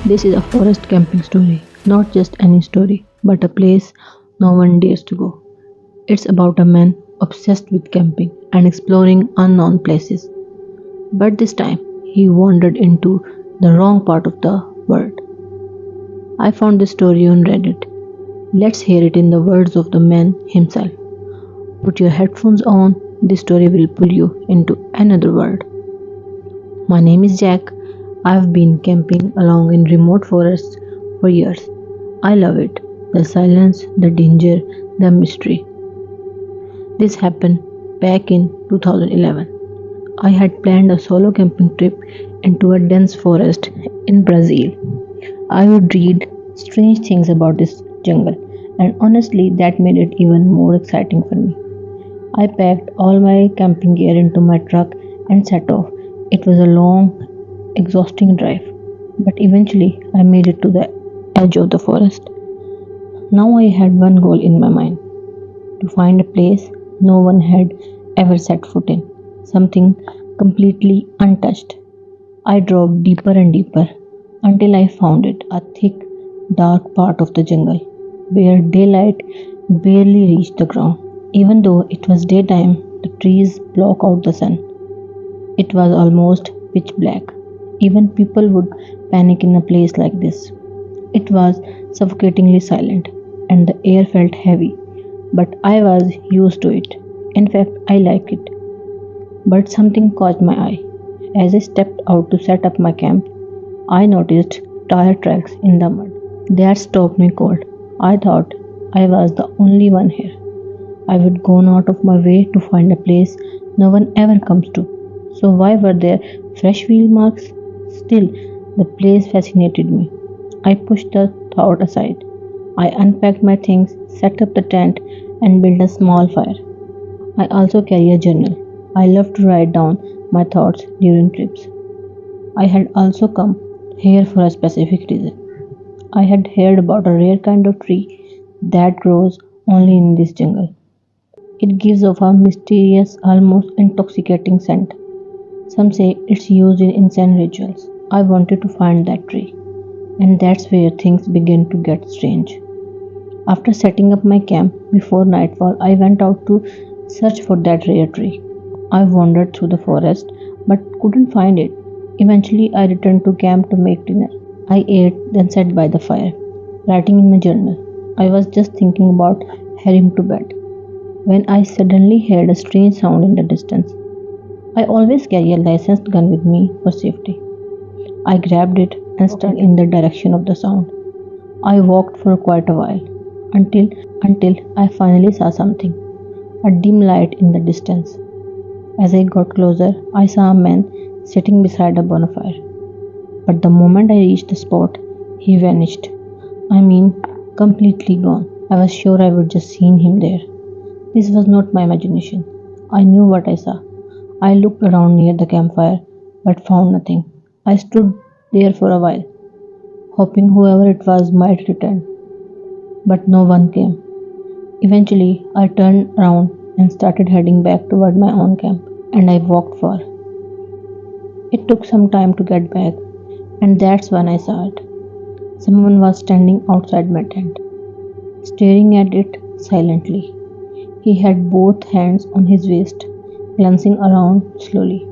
This is a forest camping story, not just any story, but a place no one dares to go. It's about a man obsessed with camping and exploring unknown places. But this time, he wandered into the wrong part of the world. I found this story on Reddit. Let's hear it in the words of the man himself. Put your headphones on, this story will pull you into another world. My name is Jack. I've been camping along in remote forests for years. I love it. The silence, the danger, the mystery. This happened back in 2011. I had planned a solo camping trip into a dense forest in Brazil. I would read strange things about this jungle, and honestly, that made it even more exciting for me. I packed all my camping gear into my truck and set off. It was a long, exhausting drive, but eventually I made it to the edge of the forest. Now I had one goal in my mind: to find a place no one had ever set foot in, something completely untouched. I drove deeper and deeper until I found it, a thick, dark part of the jungle where daylight barely reached the ground. Even though it was daytime, the trees block out the sun. It was almost pitch black. Even people would panic in a place like this. It was suffocatingly silent, and the air felt heavy, but I was used to it. In fact, I liked it. But something caught my eye. As I stepped out to set up my camp, I noticed tire tracks in the mud. That stopped me cold. I thought I was the only one here. I would gone out of my way to find a place no one ever comes to. So why were there fresh wheel marks? Still, the place fascinated me. I pushed the thought aside. I unpacked my things, set up the tent, and built a small fire. I also carry a journal. I love to write down my thoughts during trips. I had also come here for a specific reason. I had heard about a rare kind of tree that grows only in this jungle. It gives off a mysterious, almost intoxicating scent. Some say it's used in incense rituals. I wanted to find that tree, and that's where things began to get strange. After setting up my camp before nightfall, I went out to search for that rare tree. I wandered through the forest but couldn't find it. Eventually, I returned to camp to make dinner. I ate, then sat by the fire, writing in my journal. I was just thinking about heading to bed when I suddenly heard a strange sound in the distance. I always carry a licensed gun with me for safety. I grabbed it and started in the direction of the sound. I walked for quite a while until until I finally saw something, a dim light in the distance. As I got closer, I saw a man sitting beside a bonfire. But the moment I reached the spot, he vanished. I mean, completely gone. I was sure I would just seen him there. This was not my imagination. I knew what I saw. I looked around near the campfire but found nothing. I stood there for a while, hoping whoever it was might return, but no one came. Eventually, I turned around and started heading back toward my own camp, and I walked far. It took some time to get back, and that's when I saw it. Someone was standing outside my tent, staring at it silently. He had both hands on his waist, glancing around slowly.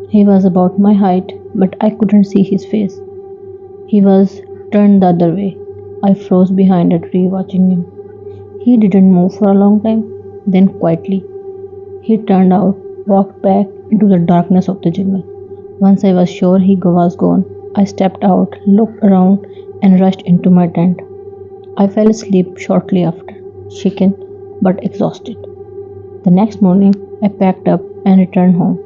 He was about my height, but I couldn't see his face. He was turned the other way. I froze behind a tree watching him. He didn't move for a long time. Then, quietly, he turned out, walked back into the darkness of the jungle. Once I was sure he was gone, I stepped out, looked around, and rushed into my tent. I fell asleep shortly after, shaken but exhausted. The next morning, I packed up and returned home.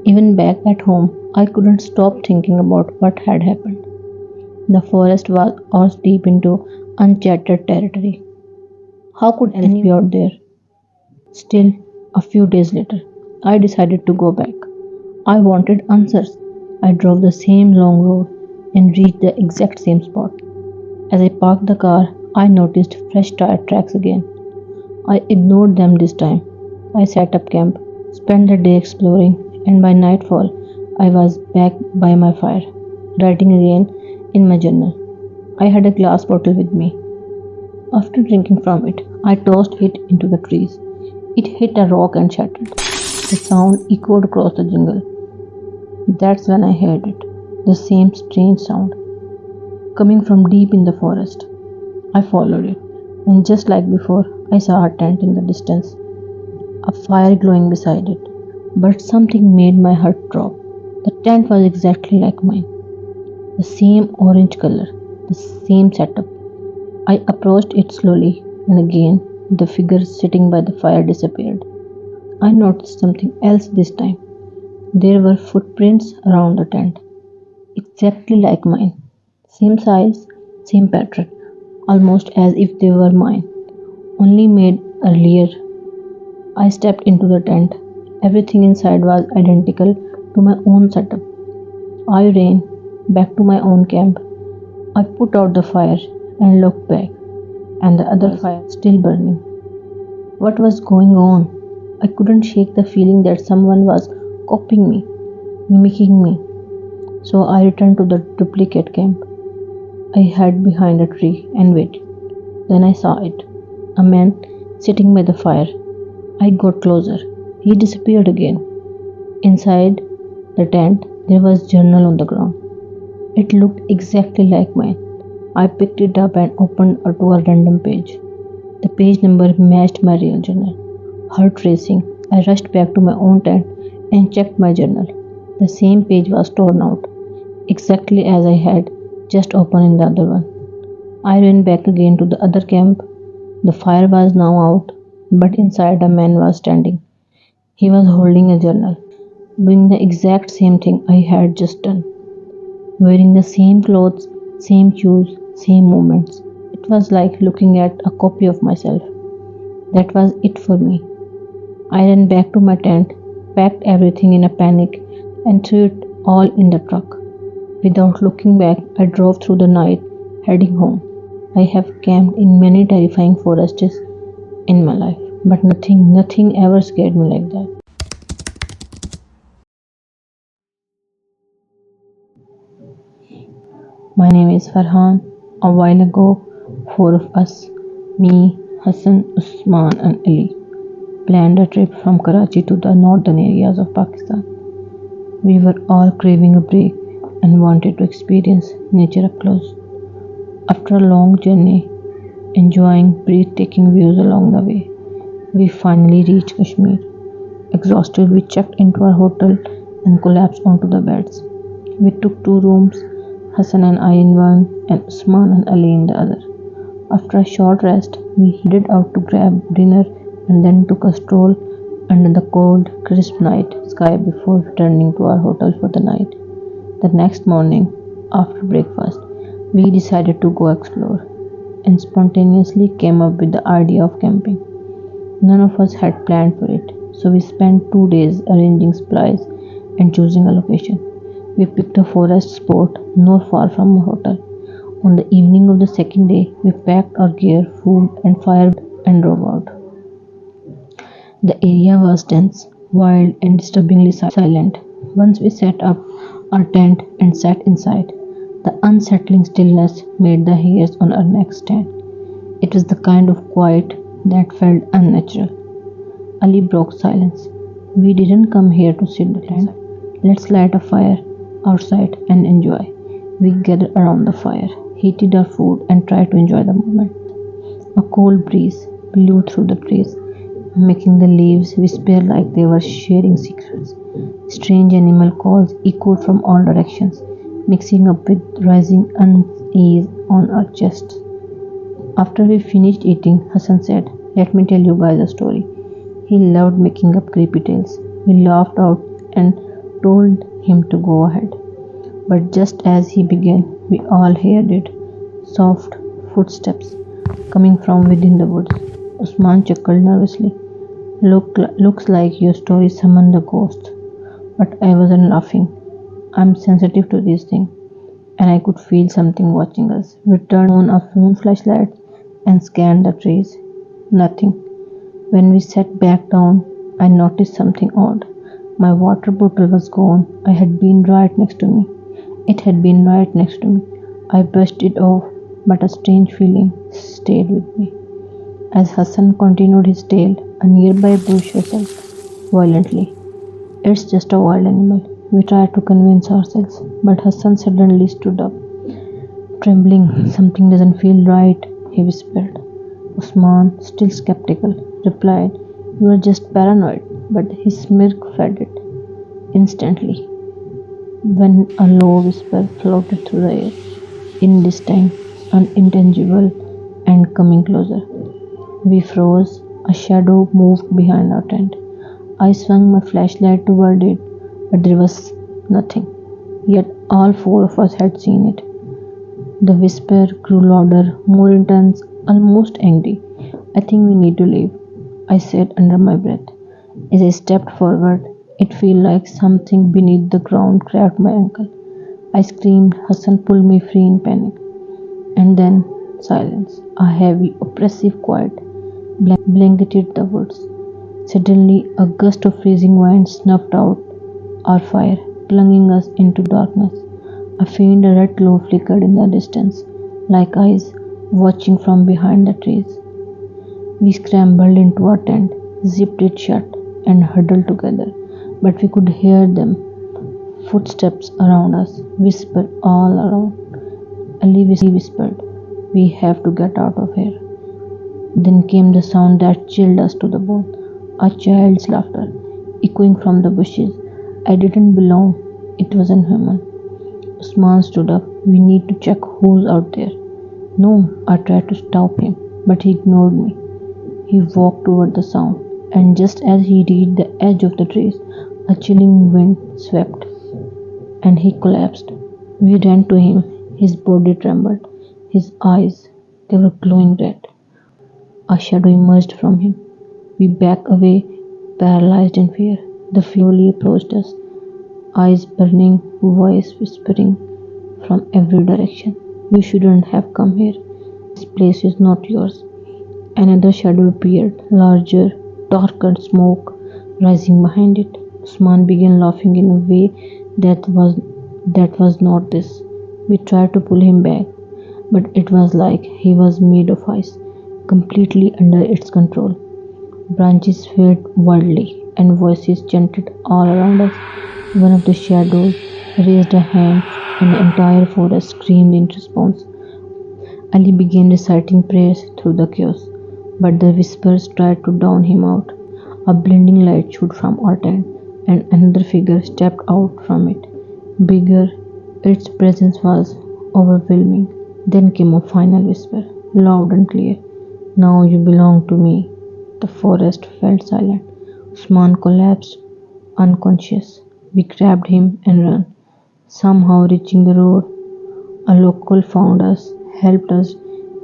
Even back at home, I couldn't stop thinking about what had happened. The forest was deep into uncharted territory. How could anyone be out there? Still, a few days later, I decided to go back. I wanted answers. I drove the same long road and reached the exact same spot. As I parked the car, I noticed fresh tire tracks again. I ignored them this time. I set up camp, spent the day exploring, and by nightfall, I was back by my fire, writing again in my journal. I had a glass bottle with me. After drinking from it, I tossed it into the trees. It hit a rock and shattered. The sound echoed across the jungle. That's when I heard it, the same strange sound, coming from deep in the forest. I followed it, and just like before, I saw a tent in the distance, a fire glowing beside it. But something made my heart drop. The tent was exactly like mine, the same orange color, the same setup. I approached it slowly, and again the figure sitting by the fire disappeared. I noticed something else this time. There were footprints around the tent, exactly like mine. Same size, same pattern, almost as if they were mine, only made earlier. I stepped into the tent. Everything inside was identical to my own setup. I ran back to my own camp. I put out the fire and looked back, and the other fire still burning. What was going on? I couldn't shake the feeling that someone was copying me, mimicking me. So I returned to the duplicate camp. I hid behind a tree and waited. Then I saw it, a man sitting by the fire. I got closer. He disappeared again. Inside the tent, there was a journal on the ground. It looked exactly like mine. I picked it up and opened it to a random page. The page number matched my real journal. Heart racing, I rushed back to my own tent and checked my journal. The same page was torn out, exactly as I had just opened in the other one. I ran back again to the other camp. The fire was now out, but inside a man was standing. He was holding a journal, doing the exact same thing I had just done, wearing the same clothes, same shoes, same movements. It was like looking at a copy of myself. That was it for me. I ran back to my tent, packed everything in a panic, and threw it all in the truck. Without looking back, I drove through the night, heading home. I have camped in many terrifying forests in my life, but nothing ever scared me like that. My name is Farhan. A while ago, four of us, me, Hassan, Usman, and Ali, planned a trip from Karachi to the northern areas of Pakistan. We were all craving a break and wanted to experience nature up close. After a long journey, enjoying breathtaking views along the way, we finally reached Kashmir. Exhausted, we checked into our hotel and collapsed onto the beds. We took two rooms, Hassan and I in one, and Usman and Ali in the other. After a short rest, we headed out to grab dinner and then took a stroll under the cold, crisp night sky before returning to our hotel for the night. The next morning, after breakfast, we decided to go explore and spontaneously came up with the idea of camping. None of us had planned for it, so we spent 2 days arranging supplies and choosing a location. We picked a forest spot not far from our hotel. On the evening of the second day, we packed our gear, food, and fire and drove out. The area was dense, wild, and disturbingly silent. Once we set up our tent and sat inside, the unsettling stillness made the hairs on our necks stand. It was the kind of quiet that felt unnatural. Ali broke silence. We didn't come here to sit the tent. Let's light a fire outside and enjoy. We gathered around the fire, heated our food, and tried to enjoy the moment. A cold breeze blew through the trees, making the leaves whisper like they were sharing secrets. Strange animal calls echoed from all directions, mixing up with rising unease on our chests. After we finished eating, Hassan said, "Let me tell you guys a story." He loved making up creepy tales. We laughed out and told him to go ahead. But just as he began, we all heard it, soft footsteps coming from within the woods. Usman chuckled nervously. Looks like your story summoned the ghost. But I wasn't laughing. I'm sensitive to these things, and I could feel something watching us. We turned on our phone flashlights and scanned the trees. Nothing. When we sat back down, I noticed something odd. My water bottle was gone. It had been right next to me. I brushed it off, but a strange feeling stayed with me. As Hassan continued his tale, a nearby bush rustled violently. It's just a wild animal, we tried to convince ourselves, but Hassan suddenly stood up. Trembling, something doesn't feel right, he whispered. Usman, still skeptical, replied, you are just paranoid, but his smirk faded instantly when a low whisper floated through the air, indistinct, unintelligible, and coming closer. We froze. A shadow moved behind our tent. I swung my flashlight toward it, but there was nothing. Yet all four of us had seen it. The whisper grew louder, more intense, almost angry. I think we need to leave, I said under my breath. As I stepped forward, it felt like something beneath the ground grabbed my ankle. I screamed. Hassan pulled me free in panic. And then silence. A heavy, oppressive quiet blanketed the woods. Suddenly, a gust of freezing wind snuffed out our fire, plunging us into darkness. A faint red glow flickered in the distance, like eyes watching from behind the trees. We scrambled into our tent, zipped it shut, and huddled together. But we could hear them, footsteps around us, whisper all around. Ali whispered, we have to get out of here. Then came the sound that chilled us to the bone, a child's laughter, echoing from the bushes. I didn't belong, it wasn't human. Usman stood up. We need to check who's out there. No, I tried to stop him, but he ignored me. He walked toward the sound, and just as he reached the edge of the trees, a chilling wind swept, and he collapsed. We ran to him. His body trembled. His eyes, they were glowing red. A shadow emerged from him. We backed away, paralyzed in fear. The slowly approached us, eyes burning, voice whispering from every direction. You shouldn't have come here. This place is not yours. Another shadow appeared, larger, darker smoke rising behind it. Usman began laughing in a way that was not this. We tried to pull him back, but it was like he was made of ice, completely under its control. Branches swayed wildly, and voices chanted all around us. One of the shadows raised a hand, and the entire forest screamed in response. Ali began reciting prayers through the chaos, but the whispers tried to drown him out. A blinding light shot from our tent, and another figure stepped out from it. Bigger, its presence was overwhelming. Then came a final whisper, loud and clear. Now you belong to me. The forest fell silent. Usman collapsed, unconscious. We grabbed him and ran. Somehow reaching the road, a local found us, helped us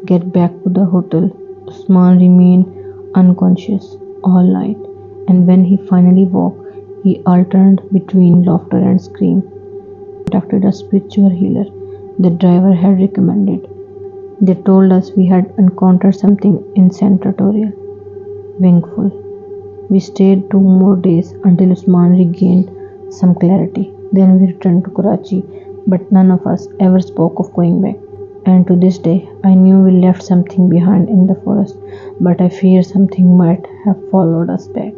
get back to the hotel. Usman remained unconscious all night, and when he finally woke, he alterned between laughter and scream. Contacted a spiritual healer the driver had recommended. They told us we had encountered something in Tutorial. Wakeful. We stayed 2 more days until Usman regained some clarity. Then we returned to Karachi, but none of us ever spoke of going back. And to this day, I knew we left something behind in the forest, but I fear something might have followed us back.